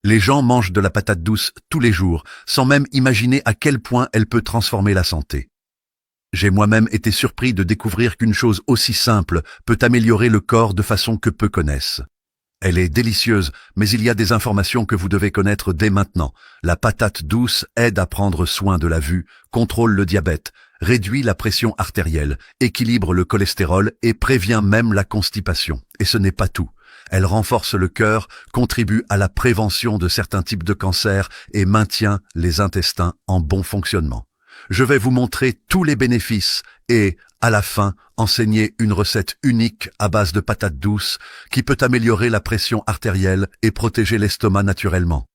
Les gens mangent de la patate douce tous les jours, sans même imaginer à quel point elle peut transformer la santé. J'ai moi-même été surpris de découvrir qu'une chose aussi simple peut améliorer le corps de façon que peu connaissent. Elle est délicieuse, mais il y a des informations que vous devez connaître dès maintenant. La patate douce aide à prendre soin de la vue, contrôle le diabète, réduit la pression artérielle, équilibre le cholestérol et prévient même la constipation. Et ce n'est pas tout. Elle renforce le cœur, contribue à la prévention de certains types de cancers et maintient les intestins en bon fonctionnement. Je vais vous montrer tous les bénéfices et, à la fin, enseigner une recette unique à base de patates douces qui peut améliorer la pression artérielle et protéger l'estomac naturellement.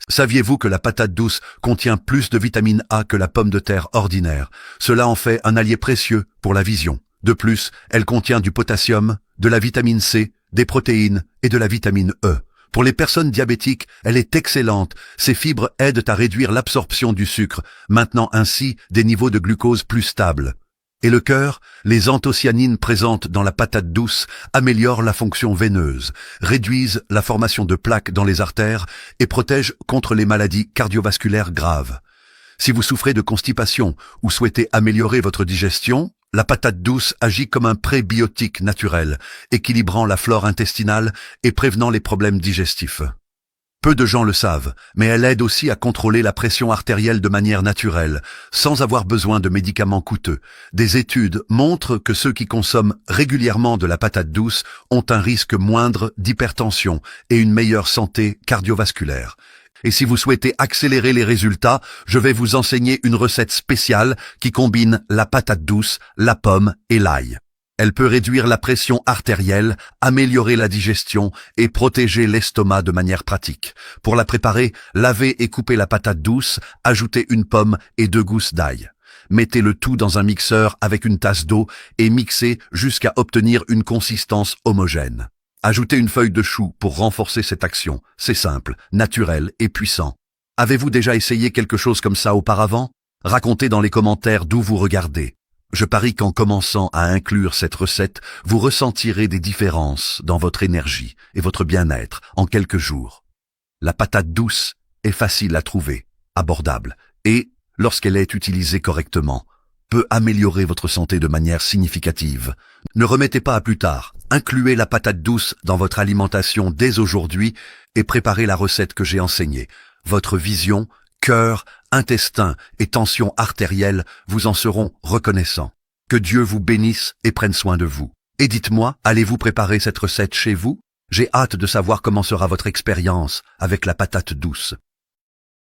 Saviez-vous que la patate douce contient plus de vitamine A que la pomme de terre ordinaire? Cela en fait un allié précieux pour la vision. De plus, elle contient du potassium, de la vitamine C, des protéines et de la vitamine E. Pour les personnes diabétiques, elle est excellente. Ses fibres aident à réduire l'absorption du sucre, maintenant ainsi des niveaux de glucose plus stables. Et le cœur, les anthocyanines présentes dans la patate douce améliorent la fonction veineuse, réduisent la formation de plaques dans les artères et protègent contre les maladies cardiovasculaires graves. Si vous souffrez de constipation ou souhaitez améliorer votre digestion, la patate douce agit comme un prébiotique naturel, équilibrant la flore intestinale et prévenant les problèmes digestifs. Peu de gens le savent, mais elle aide aussi à contrôler la pression artérielle de manière naturelle, sans avoir besoin de médicaments coûteux. Des études montrent que ceux qui consomment régulièrement de la patate douce ont un risque moindre d'hypertension et une meilleure santé cardiovasculaire. Et si vous souhaitez accélérer les résultats, je vais vous enseigner une recette spéciale qui combine la patate douce, la pomme et l'ail. Elle peut réduire la pression artérielle, améliorer la digestion et protéger l'estomac de manière pratique. Pour la préparer, lavez et coupez la patate douce, ajoutez une pomme et 2 gousses d'ail. Mettez le tout dans un mixeur avec une tasse d'eau et mixez jusqu'à obtenir une consistance homogène. Ajoutez une feuille de chou pour renforcer cette action. C'est simple, naturel et puissant. Avez-vous déjà essayé quelque chose comme ça auparavant? Racontez dans les commentaires d'où vous regardez. Je parie qu'en commençant à inclure cette recette, vous ressentirez des différences dans votre énergie et votre bien-être en quelques jours. La patate douce est facile à trouver, abordable et, lorsqu'elle est utilisée correctement, peut améliorer votre santé de manière significative. Ne remettez pas à plus tard. Incluez la patate douce dans votre alimentation dès aujourd'hui et préparez la recette que j'ai enseignée. Votre vision, cœur, intestin et tension artérielle vous en seront reconnaissants. Que Dieu vous bénisse et prenne soin de vous. Et dites-moi, allez-vous préparer cette recette chez vous? J'ai hâte de savoir comment sera votre expérience avec la patate douce.